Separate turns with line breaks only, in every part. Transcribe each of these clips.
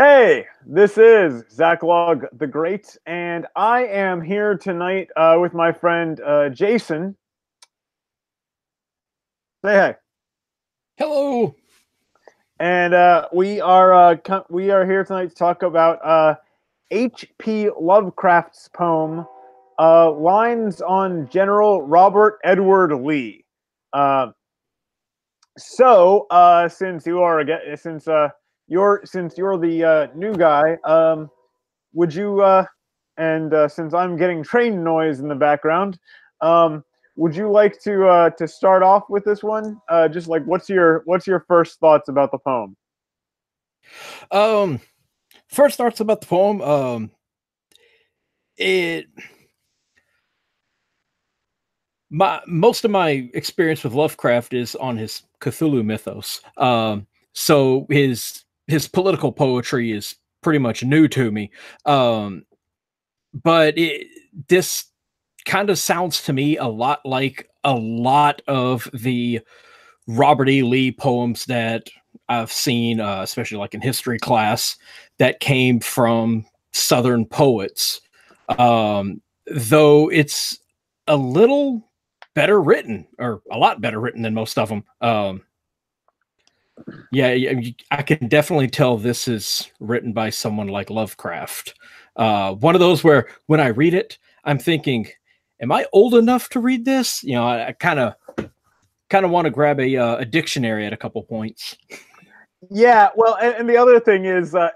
Hey, this is Zach Log the Great, and I am here tonight with my friend Jason. Say hey.
Hello.
And we are here tonight to talk about H.P. Lovecraft's poem, "Lines on General Robert Edward Lee." Uh, since you are since you're the new guy, would you and since I'm getting train noise in the background, um, would you like to start off with this one? Just like what's your first thoughts about the poem?
Um, First thoughts about the poem. It my most of my experience with Lovecraft is on his Cthulhu mythos. So his political poetry is pretty much new to me. Um, this kind of sounds to me a lot like a lot of the Robert E. Lee poems that I've seen, especially like in history class, that came from Southern poets. Though it's a little better written, or a lot better written than most of them. I can definitely tell this is written by someone like Lovecraft. One of those where when I read it, I'm thinking, "Am I old enough to read this?" I kind of want to grab a dictionary at a couple points.
Yeah, well, and the other thing is, like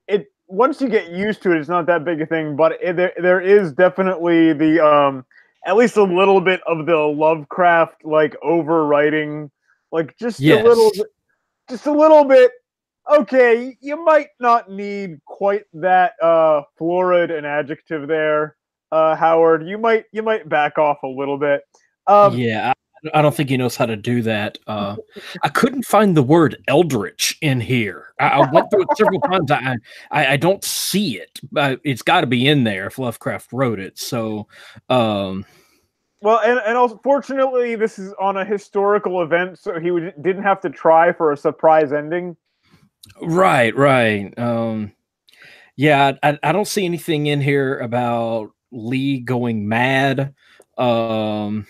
it once you get used to it, it's not that big a thing. But there is definitely the at least a little bit of the Lovecraft like overwriting, like
Yes.
just a little bit. Okay, you might not need quite that florid an adjective there, Howard. You might back off a little bit. Um,
Yeah, I don't think he knows how to do that. I couldn't find the word eldritch in here. I went through it several times. I don't see it. It's got to be in there if Lovecraft wrote it. So, um,
well, and also, fortunately, this is on a historical event, so didn't have to try for a surprise ending.
right, right. Yeah, I don't see anything in here about Lee going mad. Um,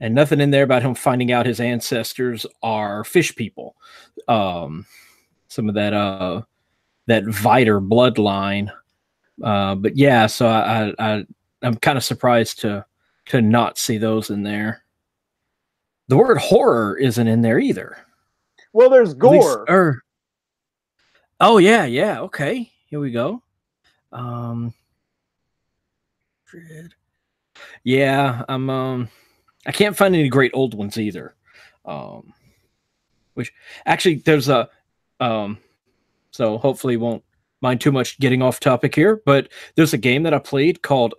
and nothing in there about him finding out his ancestors are fish people. Um, some of that Viter bloodline. But yeah, so I'm kind of surprised to not see those in there. The word horror isn't in there either.
Well, there's
At least,
gore.
or oh yeah, yeah, okay, here we go. Um, yeah, I can't find any great old ones either. Um, which actually there's a um, so hopefully won't mind too much getting off topic here, but there's a game that I played called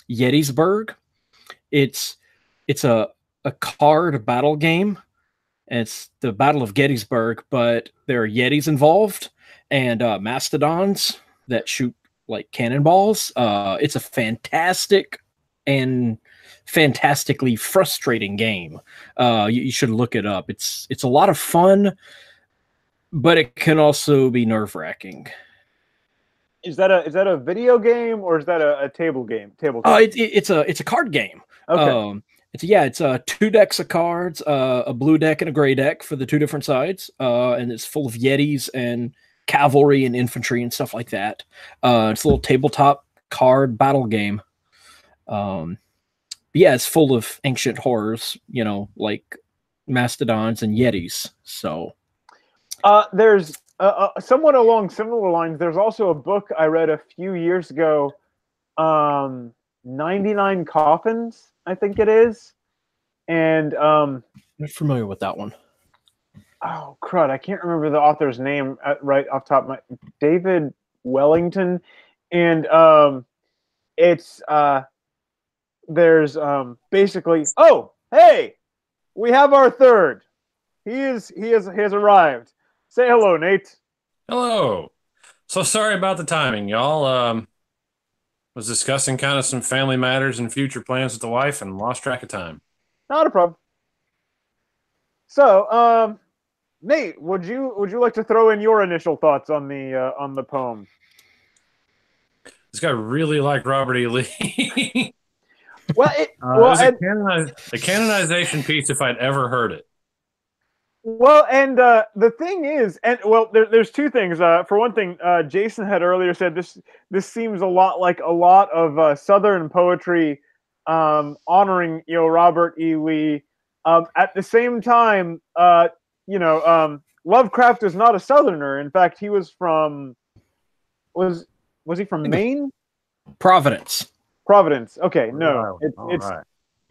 Gettysburg. It's it's a card battle game. And it's the Battle of Gettysburg, but there are Yetis involved and mastodons that shoot like cannonballs. It's a fantastic and fantastically frustrating game. You should look it up. It's a lot of fun, but it can also be nerve wracking.
Is that a video game or is that a table game? Tabletop.
It's a card game.
Okay.
It's two decks of cards, a blue deck and a gray deck for the two different sides, and it's full of Yetis and cavalry and infantry and stuff like that. It's a little tabletop card battle game. Um, yeah, it's full of ancient horrors, like mastodons and Yetis. So
There's somewhat along similar lines. There's also a book I read a few years ago, 99 Coffins, I think it is. And
I'm familiar with that one.
oh crud, I can't remember the author's name right off top of my David Wellington. And it's there's basically, oh hey, we have our third. He has arrived. Say hello, Nate.
Hello. So sorry about the timing, y'all. Was discussing kind of some family matters and future plans with the wife and lost track of time.
Not a problem. So Nate, would you like to throw in your initial thoughts on the poem?
This guy really liked Robert E. Lee.
Well,
It was a canonization piece if I'd ever heard it.
well, and the thing is, and well, there's two things. For one thing, Jason had earlier said this seems a lot like a lot of Southern poetry, honoring Robert E. Lee. At the same time, Lovecraft is not a Southerner. In fact, he was from was he from Maine?
Providence.
Providence. Okay, no, it's
right.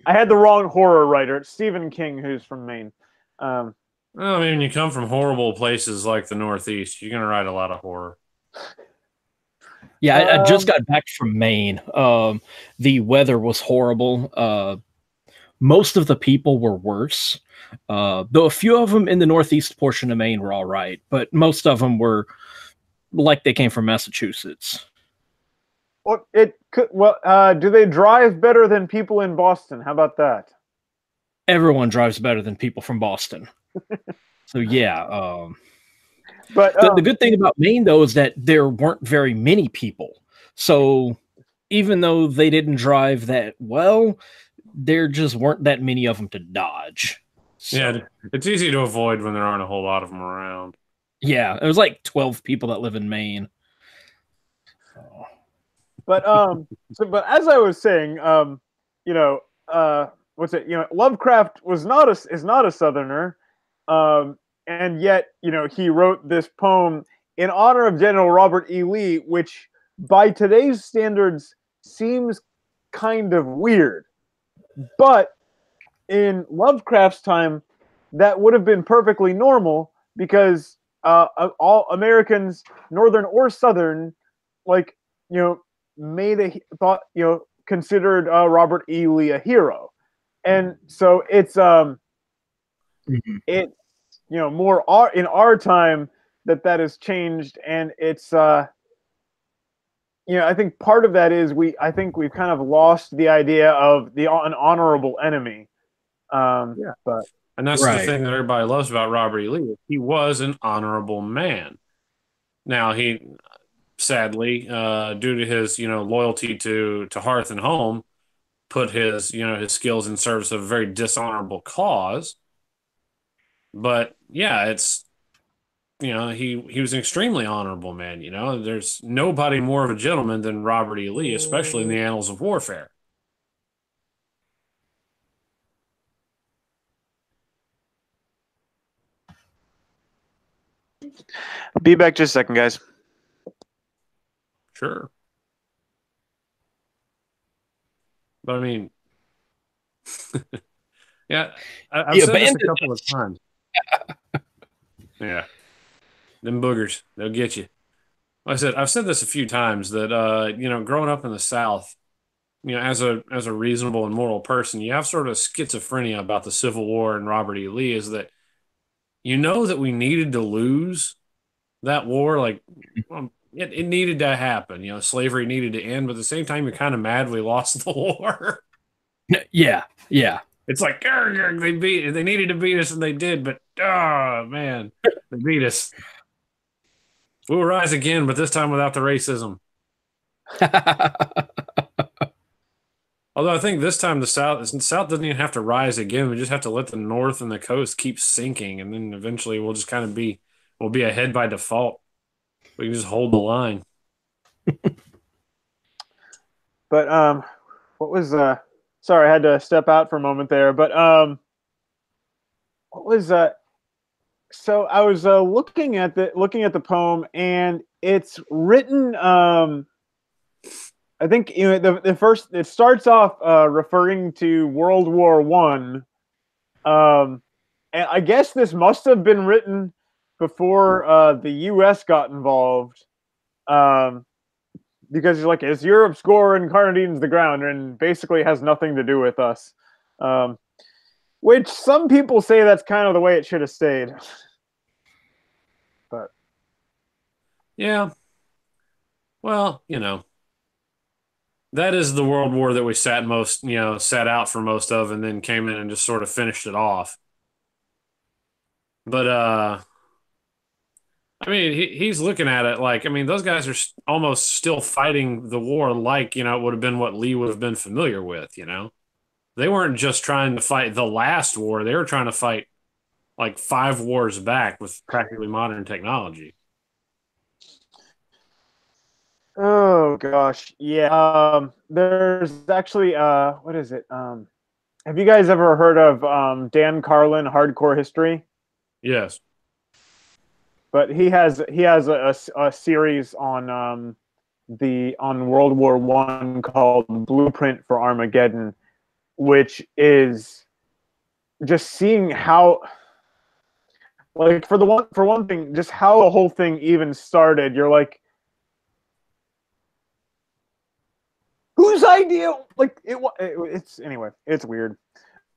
I had the wrong horror writer. It's Stephen King, who's from Maine.
Well, I mean, when you come from horrible places like the Northeast, you're going to write a lot of horror.
Yeah, I just got back from Maine. The weather was horrible. Most of the people were worse. Though a few of them in the northeast portion of Maine were all right, but most of them were like they came from Massachusetts.
Well, it could. Well, do they drive better than people in Boston? How about that?
Everyone drives better than people from Boston. So yeah.
But
The good thing about Maine, though, is that there weren't very many people. So even though they didn't drive that well, there just weren't that many of them to dodge. So,
Yeah, it's easy to avoid when there aren't a whole lot of them around.
yeah, it was like 12 people that live in Maine.
but but as I was saying, what's it? Lovecraft is not a Southerner, and yet he wrote this poem in honor of General Robert E. Lee, which by today's standards seems kind of weird, but in Lovecraft's time, that would have been perfectly normal because all Americans, Northern or Southern, like made a thought, considered Robert E. Lee a hero, and so it's more in our time that has changed, and it's I think part of that is I think we've kind of lost the idea of an honorable enemy.
Yeah,
but
and that's
Right.
the thing that everybody loves about Robert E. Lee. He was an honorable man. Now he, sadly, due to his loyalty to hearth and home, put his his skills in service of a very dishonorable cause. But yeah, it's he was an extremely honorable man. There's nobody more of a gentleman than Robert E. Lee, especially in the annals of warfare.
be back just a second, guys.
Sure. But I mean, yeah, I've said this a couple of times. Yeah, them boogers, they'll get you. I've said this a few times that growing up in the South, as a reasonable and moral person, you have sort of schizophrenia about the Civil War and Robert E. Lee. Is that that we needed to lose that war, like it needed to happen. Slavery needed to end, but at the same time, you're kind of mad we lost the war.
Yeah.
It's like they needed to beat us and they did, but oh man, they beat us. We'll rise again, but this time without the racism. Although I think this time the South doesn't even have to rise again. We just have to let the North and the coast keep sinking, and then eventually we'll just kind of we'll be ahead by default. We can just hold the line.
But what was sorry, I had to step out for a moment there. But what was so I was looking at the poem, and it's written. I think the first it starts off referring to World War One, and I guess this must have been written before the U.S. got involved, because he's like, "Is Europe score and Carnadine's the ground," and basically has nothing to do with us. Which some people say that's kind of the way it should have stayed. But
yeah, well, that is the World War that we sat out for most of, and then came in and just sort of finished it off. But I mean, he's looking at it like, I mean, those guys are almost still fighting the war like, it would have been what Lee would have been familiar with. They weren't just trying to fight the last war, they were trying to fight like 5 wars back with practically modern technology.
Oh gosh, yeah. There's actually what is it? Have you guys ever heard of Dan Carlin, Hardcore History?
Yes.
But he has a series on the on World War One called Blueprint for Armageddon, which is just seeing how, like, for one thing, just how the whole thing even started. You're like, whose idea? Like it's anyway. It's weird.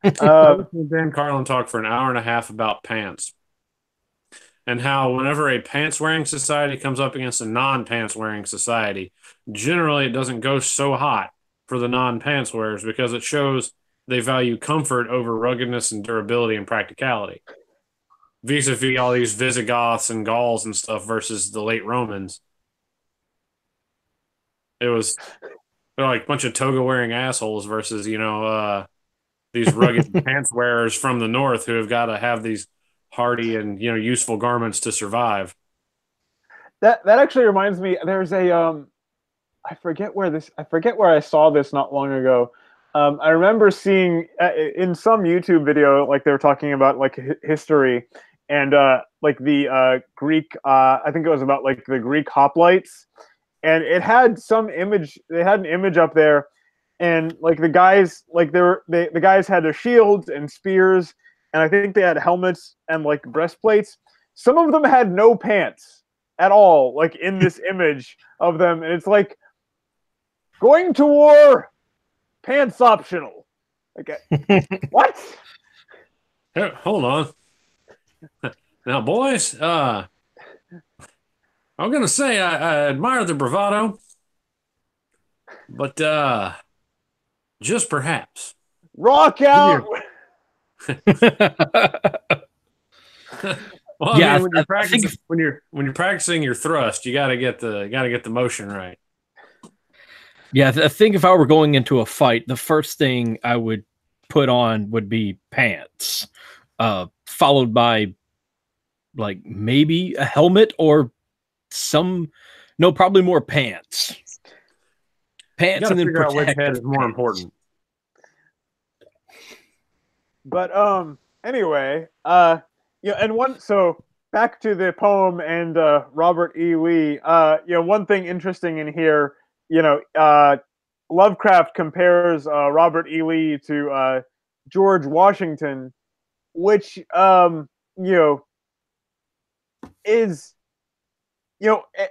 I
Uh,
listened to Dan Carlin talk for an hour and a half about pants and how whenever a pants wearing society comes up against a non pants wearing society, generally it doesn't go so hot for the non pants wearers because it shows they value comfort over ruggedness and durability and practicality. Vis-a-vis all these Visigoths and Gauls and stuff versus the late Romans. It was they're like a bunch of toga wearing assholes versus, these rugged pants wearers from the north who have got to have these hardy and useful garments to survive.
that actually reminds me. There's a I forget where I saw this not long ago. I remember seeing in some YouTube video, like they were talking about like history and like the Greek. I think it was about like the Greek hoplites, and it had some image. They had an image up there, and like the guys, like the guys had their shields and spears, and I think they had helmets and like breastplates. Some of them had no pants at all, like in this image of them, and it's like going to war, pants optional. Okay, what?
Hey, hold on. Now, boys, I'm gonna say I admire the bravado, but just perhaps.
Rock
Give
out.
you- Well, I
Yeah,
mean, when you're
I think
practicing when you're practicing your thrust, you gotta get the motion right.
yeah, I think if I were going into a fight, the first thing I would put on would be pants, followed by like maybe a helmet or some, no, probably more pants.
You
Pants
got to
and then
figure out which head
protective
is more
pants.
important.
But anyway, yeah, and one so back to the poem and Robert E. Lee. One thing interesting in here, Lovecraft compares Robert E. Lee to George Washington, which you know is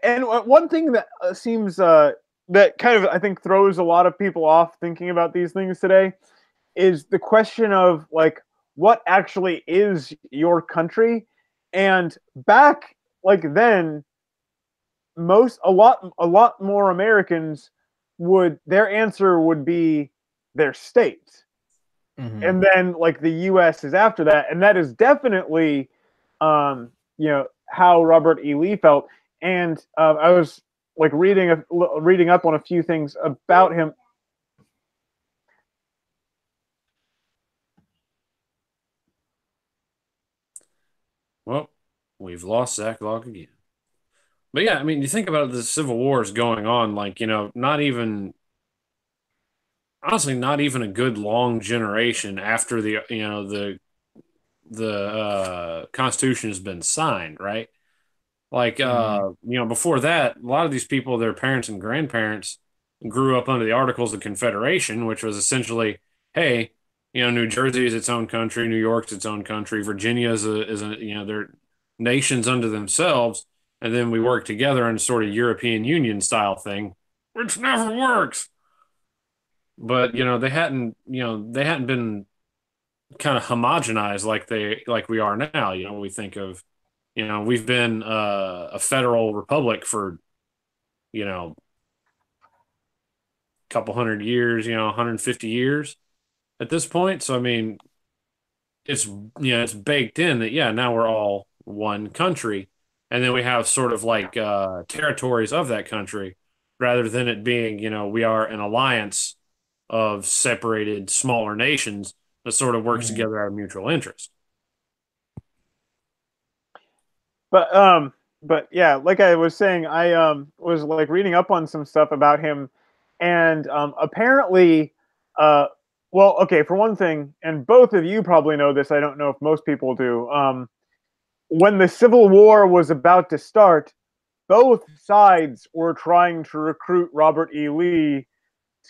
and one thing that seems that kind of I think throws a lot of people off thinking about these things today is the question of like what actually is your country, and back like then a lot more Americans would their answer would be their state,
Mhm.
and then like the US is after that, and that is definitely how Robert E. Lee felt. And I was like reading up on a few things about him.
Well, we've lost Zach Log again. But yeah, I mean, you think about the Civil Wars going on, like, not even, honestly, not even a good long generation after the Constitution has been signed, right? Like,
Mhm.
before that, a lot of these people, their parents and grandparents grew up under the Articles of Confederation, which was essentially, hey, New Jersey is its own country, New York's its own country, Virginia is a they're nations unto themselves, and then we work together in a sort of European Union style thing, which never works. But they hadn't been kind of homogenized like we are now. We think of we've been a federal republic for a couple hundred years, 150 years at this point. So I mean, it's it's baked in that now we're all one country, and then we have sort of like territories of that country, rather than it being we are an alliance of separated smaller nations that sort of works
Mhm.
together out of mutual interest.
But but yeah, like I was saying, I was like reading up on some stuff about him, and apparently, uh, well, okay, for one thing, and both of you probably know this. I don't know if most people do. When the Civil War was about to start, both sides were trying to recruit Robert E. Lee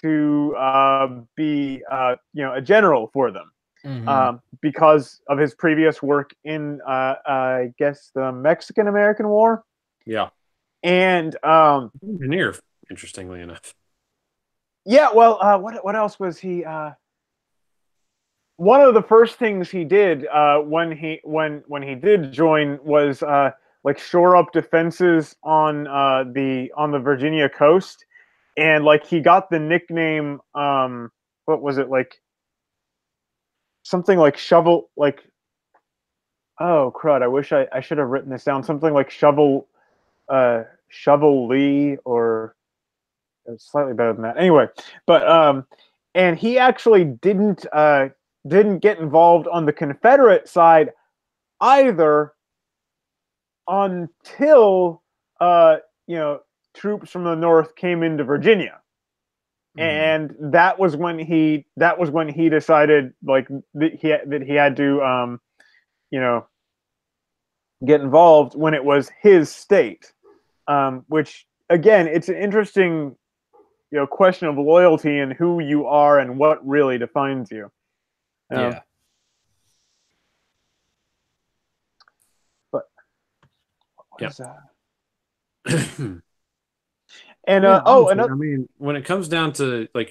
to be, a general for them,
Mhm.
because of his previous work in, I guess, the Mexican American War.
Yeah,
And
engineer, interestingly enough.
yeah, well, what else was he? One of the first things he did when he did join was like shore up defenses on the Virginia coast, and like he got the nickname, what was it, like something like shovel, like, oh crud, I wish I should have written this down, something like shovel Lee, or it was slightly better than that. Anyway, but and he actually didn't get involved on the Confederate side either until uh you know troops from the North came into Virginia.
Mhm.
And that was when he decided, like, that he had to, you know get involved when it was his state, which, again, it's an interesting, question of loyalty and who you are and what really defines you. Um,
Yeah.
but what
Yeah.
is that?
Yeah,
And oh,
honestly,
another.
I mean, when it comes down to like,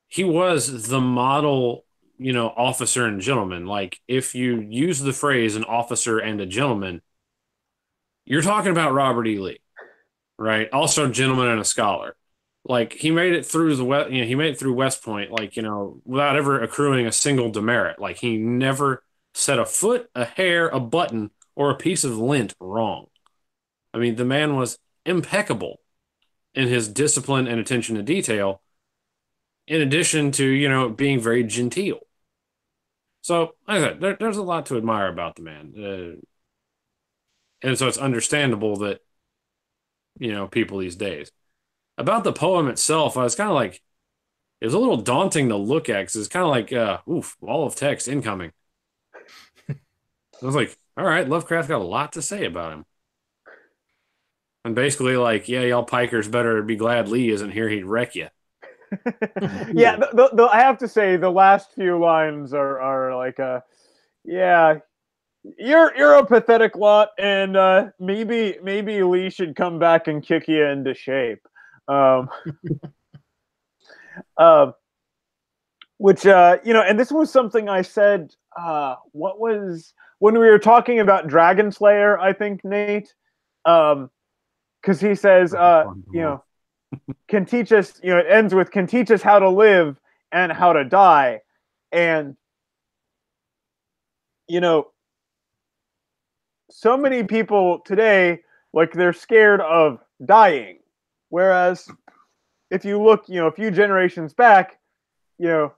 he was the model, officer and gentleman. Like, if you use the phrase an officer and a gentleman, you're talking about Robert E. Lee, right? Also, a gentleman and a scholar. Like, he made it through he made it through West Point, like, without ever accruing a single demerit. Like, he never set a foot, a hair, a button, or a piece of lint wrong. I mean, the man was impeccable in his discipline and attention to detail, in addition to, being very genteel. So, like I said, there's a lot to admire about the man. And so it's understandable that, people these days. About the poem itself, I was kind of like, it was a little daunting to look at because it's kind of like, oof, wall of text incoming. I was like, all right, Lovecraft got a lot to say about him. And basically, like, yeah, y'all pikers better be glad Lee isn't here. He'd wreck you.
Yeah,
Ooh.
I have to say the last few lines are like, yeah, you're a pathetic lot, and maybe Lee should come back and kick you into shape. Um, uh, which, and this was something I said. What was when we were talking about Dragon Slayer? I think, Nate, because he says, can teach us. It ends with, can teach us how to live and how to die, and you know so many people today, like, they're scared of dying, whereas if you look, a few generations back, you know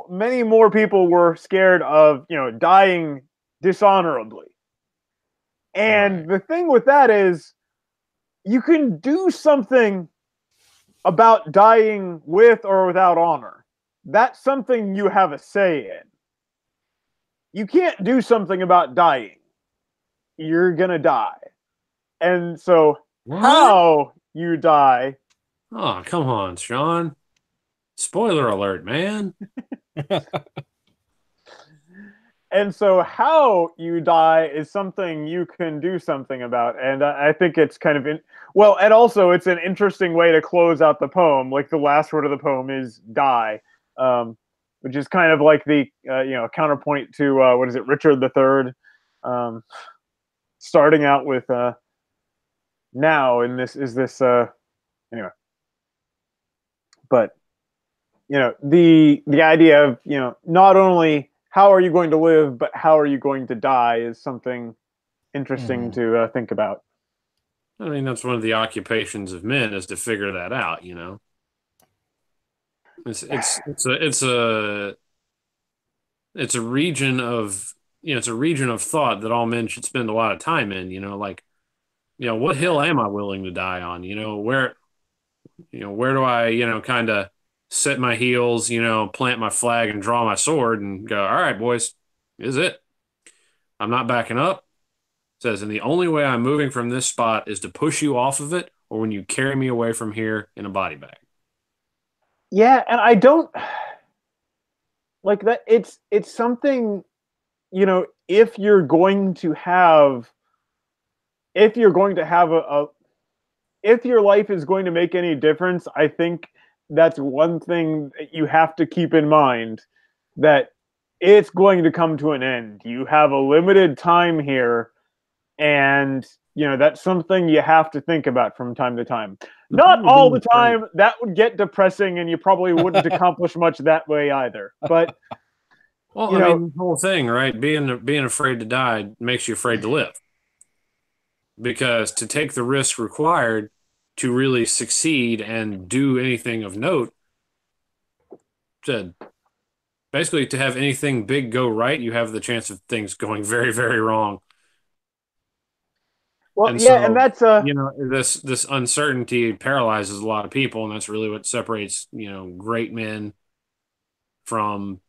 many more people were scared of, dying dishonorably.
Right.
And the thing with that is, you can do something about dying with or without honor. That's something you have a say in. You can't do something about dying. You're gonna die. And so,
What?
how you die,
Oh, come on, Sean. Spoiler alert, man.
is something you can do something about. And I think it's kind of well, and also it's an interesting way to close out the poem. Like, the last word of the poem is die, which is kind of like the, counterpoint to, what is it, Richard III, starting out with, now, and this is this, anyway. But you know, the idea of, you know, not only how are you going to live, but how are you going to die is something interesting to think about.
I mean, that's one of the occupations of men is to figure that out. You know, it's a region of it's a region of thought that all men should spend a lot of time in. You know, like what hill am I willing to die on? Where do I kind of set my heels, plant my flag and draw my sword and go, all right, boys, this is it. I'm not backing up. It says, and the only way I'm moving from this spot is to push you off of it or when you carry me away from here in a body bag.
Yeah, and I don't like that. It's something, if you're going to have if your life is going to make any difference, I think that's one thing that you have to keep in mind, that it's going to come to an end. You have a limited time here, and that's something you have to think about from time to time. Not all the time. That would get depressing, and you probably wouldn't accomplish much that way either. But
well, I mean, the whole thing, right? Being afraid to die makes you afraid to live, because to take the risk required to really succeed and do anything of note, basically to have anything big go right, you have the chance of things going very, very wrong.
Well, and yeah, so, and that's
this uncertainty paralyzes a lot of people, and that's really what separates great men from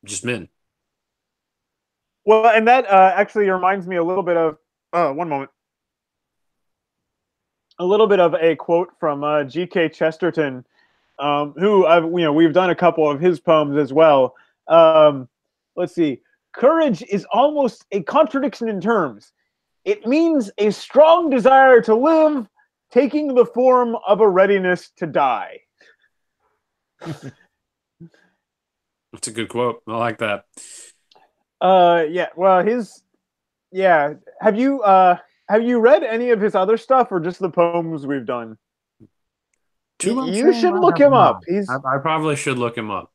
just men.
Well, and that actually reminds me a little bit of one moment. A little bit of a quote from G.K. Chesterton, who we've done a couple of his poems as well. Let's see. Courage is almost a contradiction in terms. It means a strong desire to live, taking the form of a readiness to die.
That's a good quote. I like that.
Yeah. Well, Have you read any of his other stuff, or just the poems we've done? You should look him up.
I probably should look him up.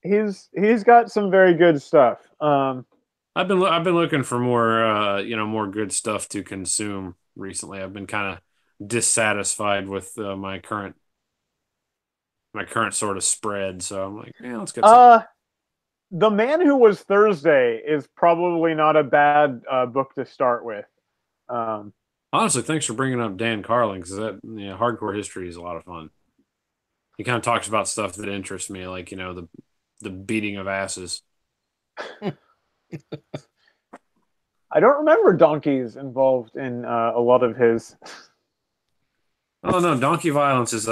He's got some very good stuff.
I've been looking for more more good stuff to consume recently. I've been kind of dissatisfied with my current sort of spread, so I'm like, yeah, let's get something.
The Man Who Was Thursday is probably not a bad book to start with.
Honestly, thanks for bringing up Dan Carlin, because that hardcore history is a lot of fun. He kind of talks about stuff that interests me, like the beating of asses.
I don't remember donkeys involved in a lot of his.
Oh no, donkey violence is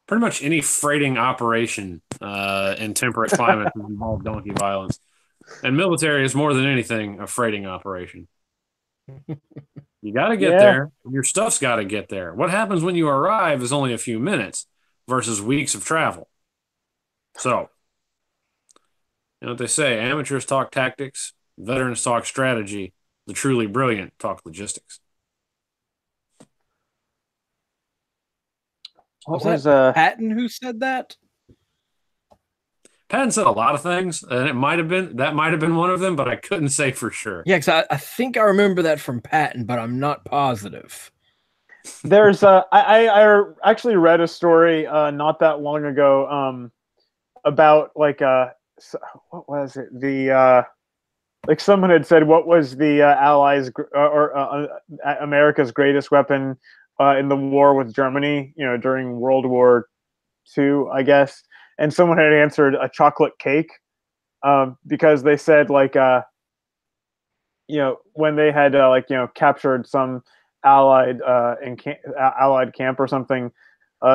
pretty much any freighting operation in temperate climates involve donkey violence, and military is more than anything a freighting operation. You got to get there. Your stuff's got to get there. What happens when you arrive is only a few minutes versus weeks of travel. So, you know what they say, amateurs talk tactics, veterans talk strategy, the truly brilliant talk logistics.
Was that Patton who said that?
Patton said a lot of things, and that might have been one of them, but I couldn't say for sure.
Yeah, because I think I remember that from Patton, but I'm not positive.
There's I actually read a story not that long ago about what was it, like someone had said, what was the Allies or America's greatest weapon in the war with Germany, during World War II, I guess. And someone had answered a chocolate cake, because they said when they had captured some Allied Allied camp or something,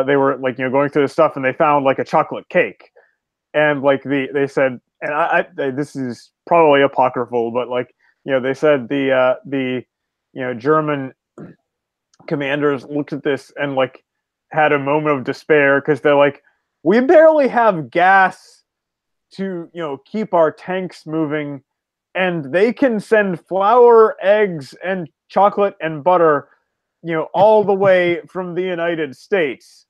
they were going through the stuff and they found a chocolate cake, and they said, and I this is probably apocryphal, but they said the German commanders looked at this and had a moment of despair, because they're like, we barely have gas to keep our tanks moving, and they can send flour, eggs, and chocolate and butter all the way from the United States.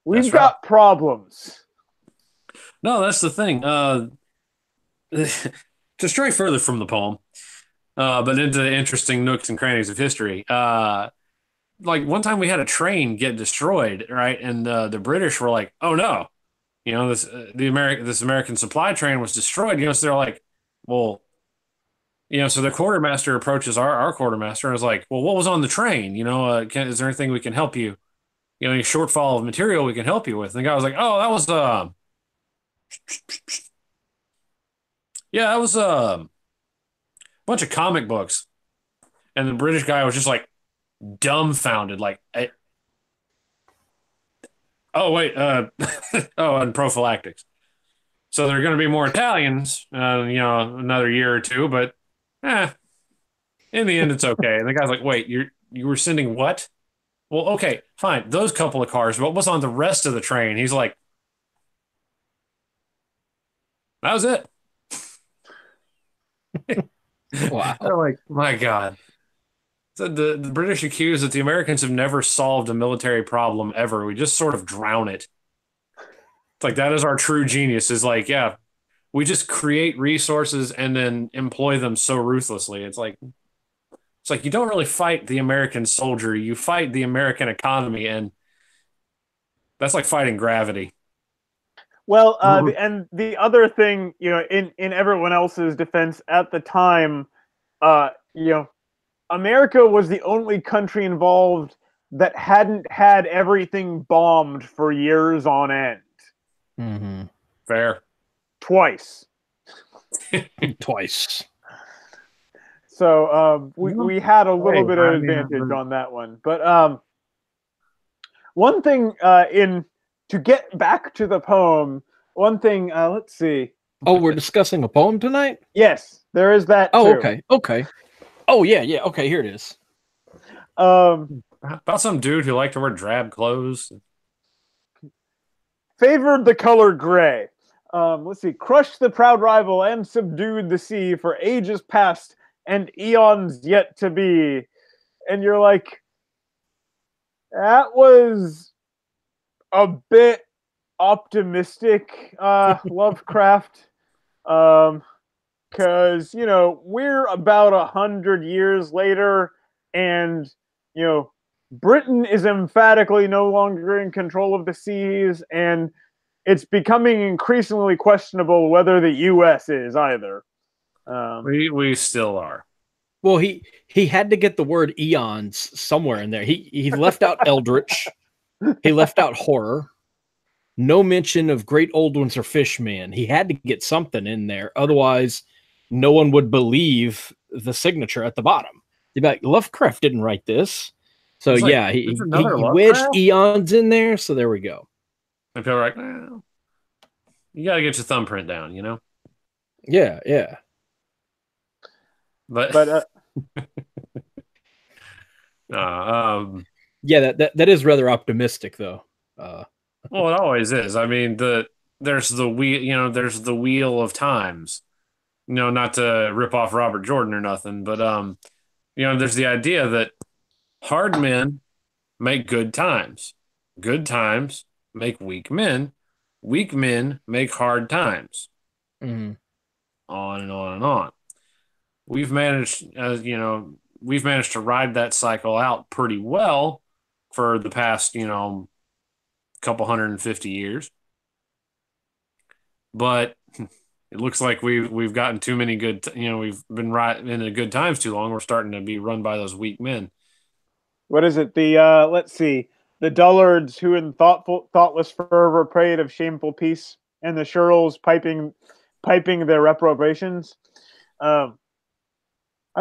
We've got problems.
No, that's the thing. To stray further from the poem, but into the interesting nooks and crannies of history. Like one time we had a train get destroyed, right? And the British were like, "Oh no, this American supply train was destroyed." So they're like, "Well, so the quartermaster approaches our quartermaster and is like, "Well, what was on the train? Is there anything we can help you? Any shortfall of material we can help you with?" And the guy was like, "Oh, that was that was a bunch of comic books." And the British guy was just like dumbfounded, like, "Oh wait, oh, and prophylactics. So there are going to be more Italians, another year or two, but in the end, it's okay." And the guy's like, "Wait, you were sending what?" "Well, okay, fine, those couple of cars. What was on the rest of the train?" He's like, "That was it."
Wow.
They're like, "My God." So the British accuse that the Americans have never solved a military problem ever. We just sort of drown it. It's like that is our true genius. Is like, yeah, we just create resources and then employ them so ruthlessly. It's like you don't really fight the American soldier. You fight the American economy, and that's like fighting gravity.
Well, and the other thing, in everyone else's defense at the time, uh, you know, America was the only country involved that hadn't had everything bombed for years on end.
Mm-hmm.
Fair.
Twice.
Twice.
So we had a little bit of advantage on that one. But one thing to get back to the poem, one thing, let's see.
Oh, we're discussing a poem tonight?
Yes, there is that
Oh,
too.
okay. Oh, yeah. Okay, here it is.
About some dude who liked to wear drab clothes.
Favored the color gray. Let's see. Crushed the proud rival and subdued the sea for ages past and eons yet to be. And you're like, that was a bit optimistic, Lovecraft. Because, we're about 100 years later, and, Britain is emphatically no longer in control of the seas, and it's becoming increasingly questionable whether the U.S. is either.
We still are.
Well, he had to get the word eons somewhere in there. He left out Eldritch. He left out horror. No mention of great old ones or Fishman. He had to get something in there. Otherwise, no one would believe the signature at the bottom. They'd be like, Lovecraft didn't write this. So, yeah, he wedged eons in there. So there we go.
And people are like, well, you got to get your thumbprint down,
Yeah.
But
yeah, that is rather optimistic, though.
Well, it always is. I mean, there's the wheel, there's the wheel of times. Not to rip off Robert Jordan or nothing, but there's the idea that hard men make good times. Good times make weak men. Weak men make hard times.
Mm-hmm.
On and on and on. We've managed to ride that cycle out pretty well for the past, couple 150 years. But it looks like we've gotten too many good, we've been right in the good times too long. We're starting to be run by those weak men.
What is it? Let's see. The Dullards who in thoughtless fervor prayed of shameful peace, and the Shirls piping their reprobations. I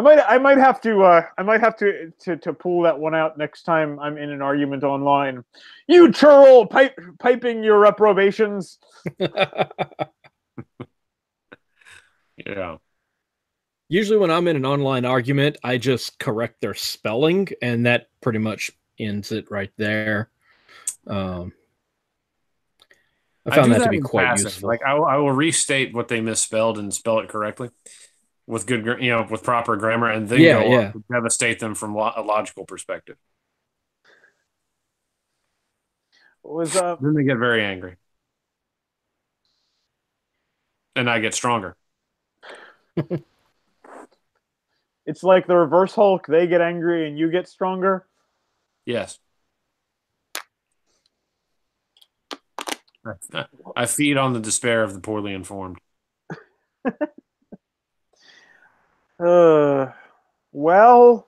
might have to pull that one out next time I'm in an argument online. You churl piping your reprobations.
Yeah.
Usually when I'm in an online argument, I just correct their spelling, and that pretty much ends it right there. I found that to be quite useful.
Like I will restate what they misspelled and spell it correctly with good, with proper grammar, and then go on to devastate them from a logical perspective.
Was
Then they get very angry, and I get stronger.
it's like the reverse Hulk. They get angry and you get stronger.
Yes. I feed on the despair of the poorly informed.
Well,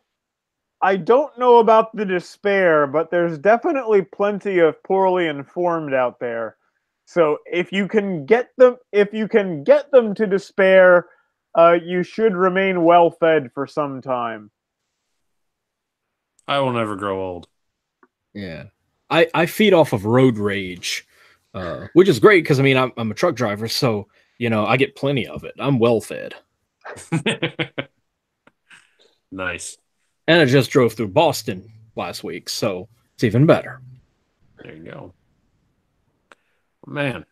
I don't know about the despair, but there's definitely plenty of poorly informed out there. So if you can get them, to despair, you should remain well fed for some time.
I will never grow old.
Yeah. I feed off of road rage, which is great because I mean I'm a truck driver, so you know I get plenty of it. I'm well fed.
Nice.
And I just drove through Boston last week, so it's even better.
There you go. Man.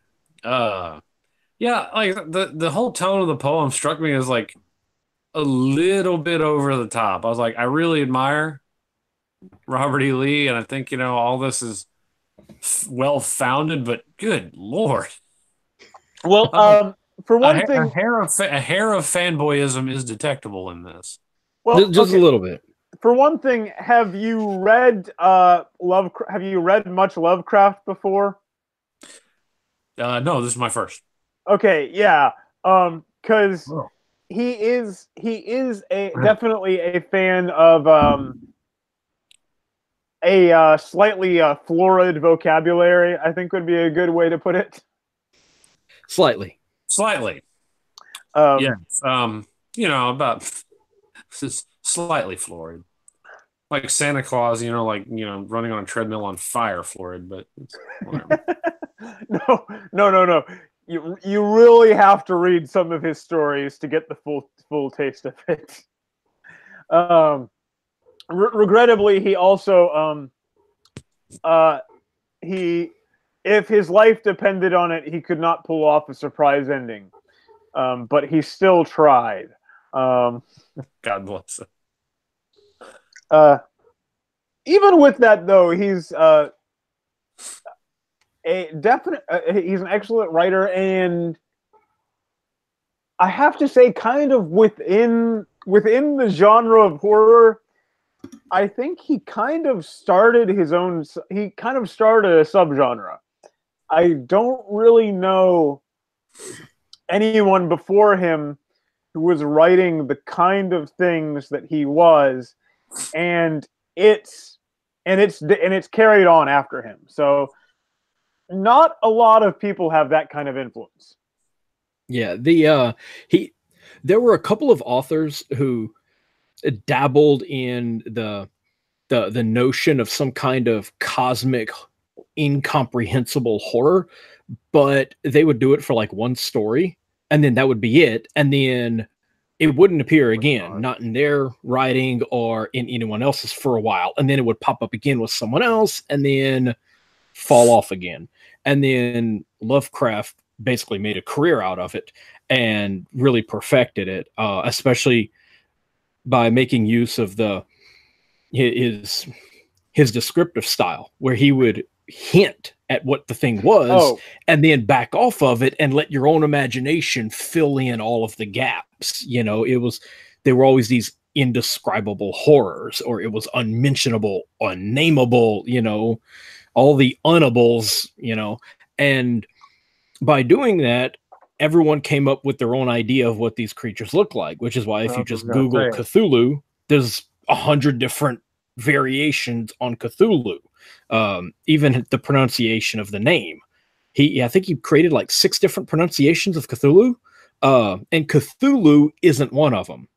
Yeah, like the whole tone of the poem struck me as like a little bit over the top. I was like, I really admire Robert E. Lee, and I think, you know, all this is well founded, but good Lord.
Well, for one thing,
a hair of fanboyism is detectable in this.
well,
Just
okay.
a little bit.
For one thing, have you read Have you read much Lovecraft before?
No, this is my first.
Okay, yeah. Because
Oh.
he is definitely a fan of a slightly florid vocabulary, I think would be a good way to put it.
Slightly.
Yes. You know, about slightly florid. Like Santa Claus, you know, like, you know, running on a treadmill on fire florid, but it's whatever.
No. You really have to read some of his stories to get the full taste of it. Regrettably, he also if his life depended on it, he could not pull off a surprise ending. But he still tried.
God bless him.
Even with that, though, he's a definite. He's an excellent writer, and I have to say, kind of within the genre of horror, I think he kind of started a subgenre. I don't really know anyone before him who was writing the kind of things that he was, and it's carried on after him. So not a lot of people have that kind of influence.
Yeah, there were a couple of authors who dabbled in the notion of some kind of cosmic incomprehensible horror, but they would do it for like one story and then that would be it, and then it wouldn't appear again, not in their writing or in anyone else's for a while, and then it would pop up again with someone else and then fall off again. And then Lovecraft basically made a career out of it and really perfected it, especially by making use of his descriptive style, where he would hint at what the thing was and then back off of it and let your own imagination fill in all of the gaps. You know, there were always these indescribable horrors, or it was unmentionable, unnameable, you know, all the unables, you know. And by doing that, everyone came up with their own idea of what these creatures look like, which is why if you just Google Cthulhu, there's 100 different variations on Cthulhu. Even the pronunciation of the name. I think he created like 6 different pronunciations of Cthulhu, and Cthulhu isn't one of them.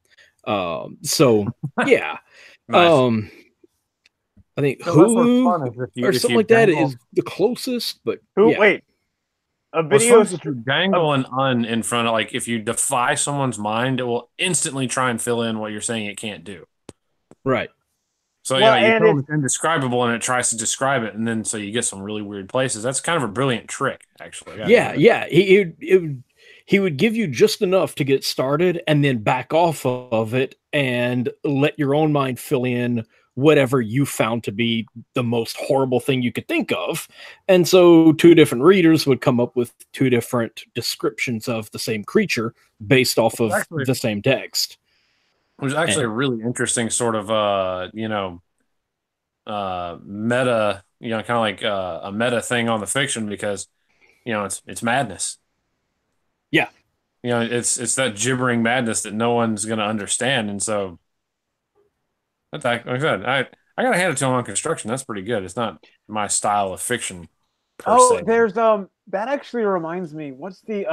So yeah. Nice. I think Hulu or something like that is the closest, but
wait. A video
if you dangle an un in front of, like, if you defy someone's mind, it will instantly try and fill in what you're saying it can't do.
Right.
So you tell them it's indescribable and it tries to describe it, and then so you get some really weird places. That's kind of a brilliant trick, actually.
Yeah. He would give you just enough to get started and then back off of it and let your own mind fill in whatever you found to be the most horrible thing you could think of. And so two different readers would come up with two different descriptions of the same creature based off of the same text.
It was actually a really interesting sort of, meta, kind of like a meta thing on the fiction because, it's madness.
Yeah.
It's that gibbering madness that no one's going to understand. And so, like I said, I got to hand it to him on construction. That's pretty good. It's not my style of fiction per se.
There's that actually reminds me. What's the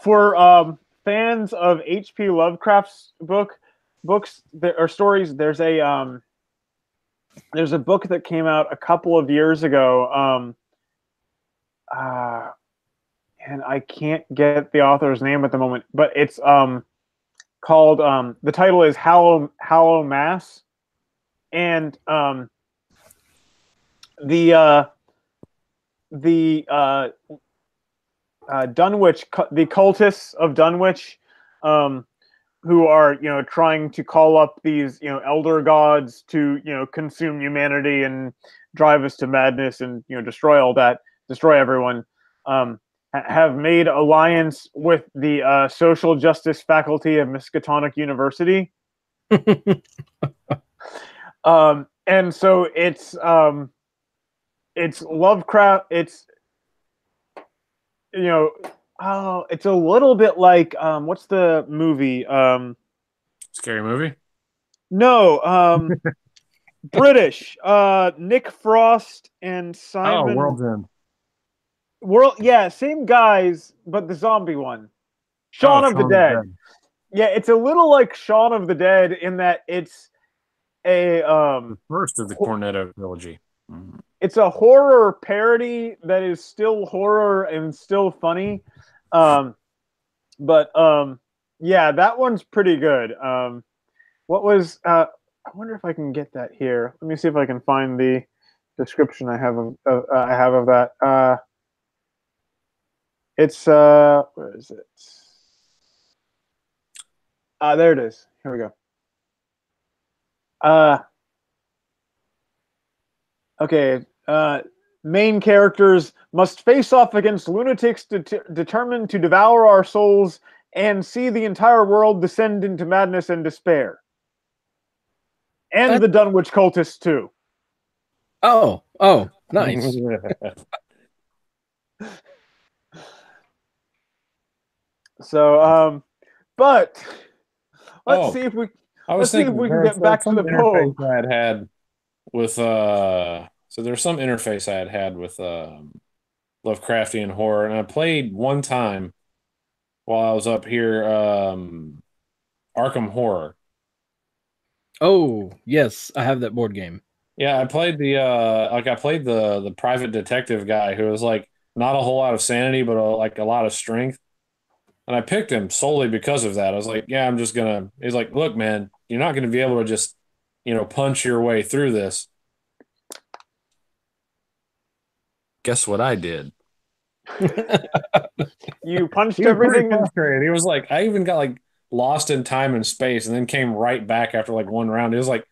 for fans of H.P. Lovecraft's books or stories? There's a book that came out a couple of years ago. And I can't get the author's name at the moment, but it's called the title is Hallow Mass, and the Dunwich, the cultists of Dunwich, who are trying to call up these elder gods to consume humanity and drive us to madness and destroy everyone. Have made alliance with the social justice faculty of Miskatonic University. And so it's Lovecraft. It's it's a little bit like what's the movie?
Scary Movie?
No, British. Nick Frost and Simon.
Oh, World's End.
Yeah, same guys, but the zombie one. Shaun of the Dead. Yeah, it's a little like Shaun of the Dead in that it's a
the first of the Cornetto trilogy.
It's a horror parody that is still horror and still funny. Yeah, that one's pretty good. What was I wonder if I can get that here. Let me see if I can find the description I have of that. It's where is it? There it is. Here we go. Okay. Main characters must face off against lunatics determined to devour our souls and see the entire world descend into madness and despair. And the Dunwich cultists too.
Oh, nice.
So, but let's see if we can get back to the poem.
I had with so there's some interface I had with Lovecraftian horror, and I played one time while I was up here Arkham Horror.
Oh yes, I have that board game.
Yeah, I played the private detective guy who was like not a whole lot of sanity, but like a lot of strength. And I picked him solely because of that. I was like, yeah, he's like, look, man, you're not gonna be able to just, punch your way through this. Guess what I did?
You punched everything.
He was like, I even got like lost in time and space and then came right back after like one round. It was like,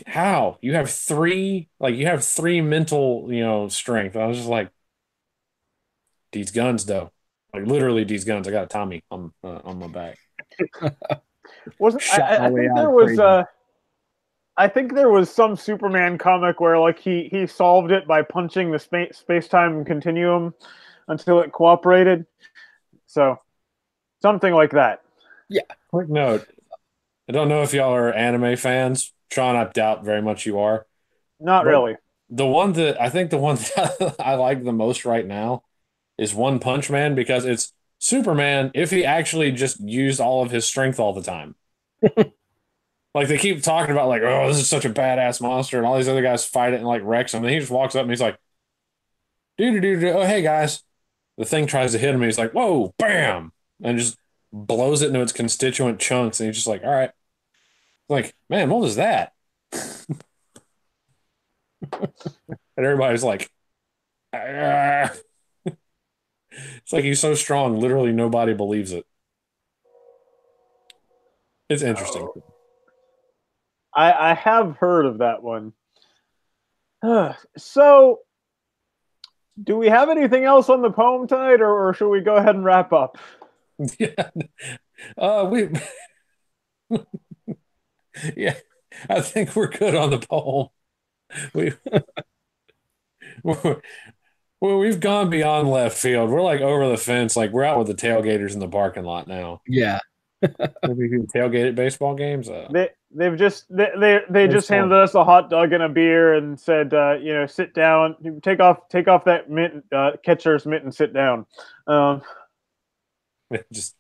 how? You have three mental, strength. I was just like, these guns though. Like literally these guns. I got a Tommy on my back.
I think there was some Superman comic where like he solved it by punching the space-time continuum until it cooperated. So something like that.
Yeah.
Quick note. I don't know if y'all are anime fans. Sean, I doubt very much you are.
Not really.
The one that I like the most right now is One Punch Man, because it's Superman if he actually just used all of his strength all the time. Like they keep talking about like, oh, this is such a badass monster, and all these other guys fight it and like wrecks him, and he just walks up and he's like, oh hey guys. The thing tries to hit him, and he's like, whoa, bam, and just blows it into its constituent chunks, and he's just like, all right. Like, man, what was that? And everybody's like, ah. It's like he's so strong, literally nobody believes it. It's interesting.
I have heard of that one. So, do we have anything else on the poem tonight, or should we go ahead and wrap up?
Yeah. We yeah, I think we're good on the poem. We we've gone beyond left field. We're like over the fence. Like we're out with the tailgaters in the parking lot now.
Yeah.
Maybe you can tailgate at baseball games.
They've just they just
fun.
handed us a hot dog and a beer and said, sit down, take off that mitten, catcher's mitt and sit down.
Just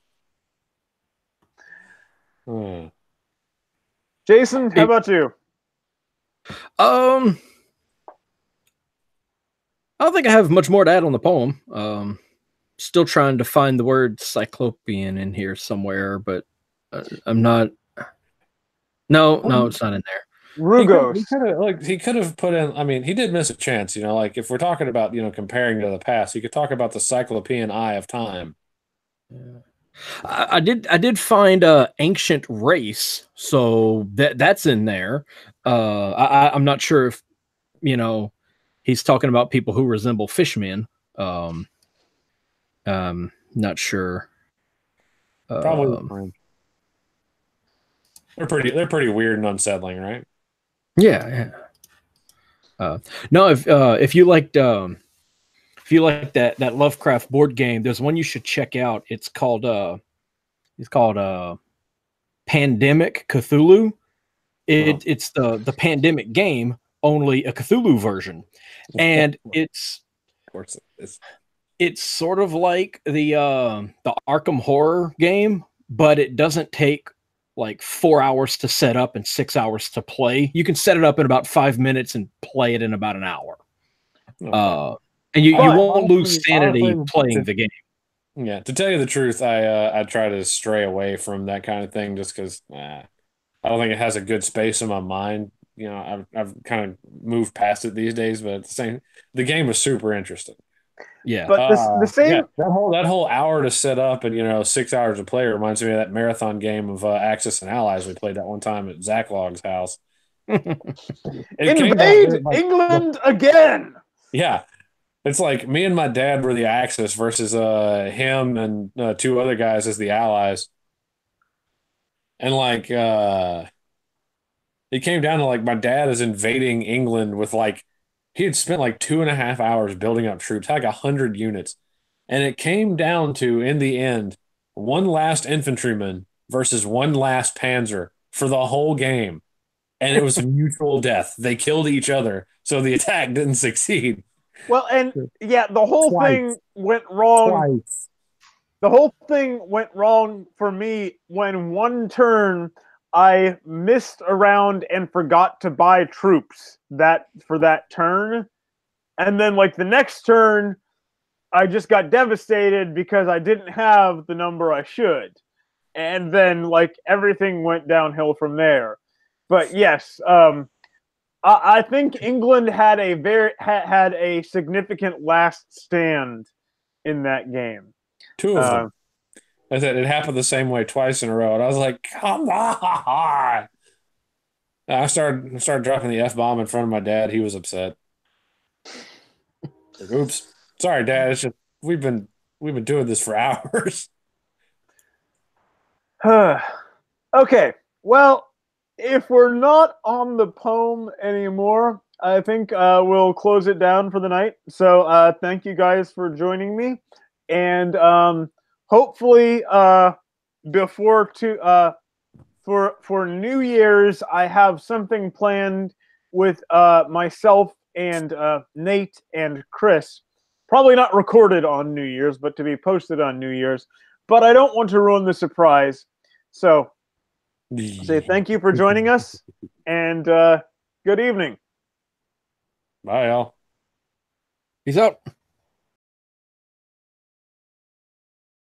Jason, how about you?
I don't think I have much more to add on the poem. Still trying to find the word cyclopean in here somewhere, but I'm not. No, it's not in there.
Rugos.
He could have put in. I mean, he did miss a chance. Like if we're talking about comparing to the past, he could talk about the cyclopean eye of time.
Yeah. I did find ancient race, so that's in there. I'm not sure if he's talking about people who resemble fishmen. Not sure.
Probably. They're pretty weird and unsettling, right?
Yeah. No, if you liked that Lovecraft board game, there's one you should check out. It's called Pandemic Cthulhu. It's the Pandemic game, only a Cthulhu version, and it's sort of like the Arkham Horror game, but it doesn't take like 4 hours to set up and 6 hours to play. You can set it up in about 5 minutes and play it in about an hour. And you won't lose sanity playing the game.
Yeah, to tell you the truth, I try to stray away from that kind of thing just because I don't think it has a good space in my mind. I've kind of moved past it these days, but the game was super interesting.
Yeah,
but the same
that whole hour to set up and 6 hours to play reminds me of that marathon game of Axis and Allies we played that one time at Zach Log's house.
Invade England again.
Yeah, it's like me and my dad were the Axis versus him and two other guys as the Allies, and like it came down to like my dad is invading England with like. He had spent like 2.5 hours building up troops, had like 100 units. And it came down to, in the end, one last infantryman versus one last panzer for the whole game. And it was mutual death. They killed each other, so the attack didn't succeed.
Well, and yeah, the whole thing went wrong.
Twice.
The whole thing went wrong for me when one turn I missed around and forgot to buy troops for that turn. And then like the next turn, I just got devastated because I didn't have the number I should. And then like everything went downhill from there. But yes, I think England had a significant last stand in that game.
Two of them. I said it happened the same way twice in a row, and I was like, "Come on!" I started dropping the F-bomb in front of my dad. He was upset. Like, oops, sorry, Dad. It's just we've been doing this for hours.
Okay, well, if we're not on the poem anymore, I think we'll close it down for the night. So thank you guys for joining me, and hopefully for New Year's, I have something planned with myself and Nate and Chris. Probably not recorded on New Year's, but to be posted on New Year's. But I don't want to ruin the surprise. So say thank you for joining us, and good evening.
Bye, y'all.
Peace out.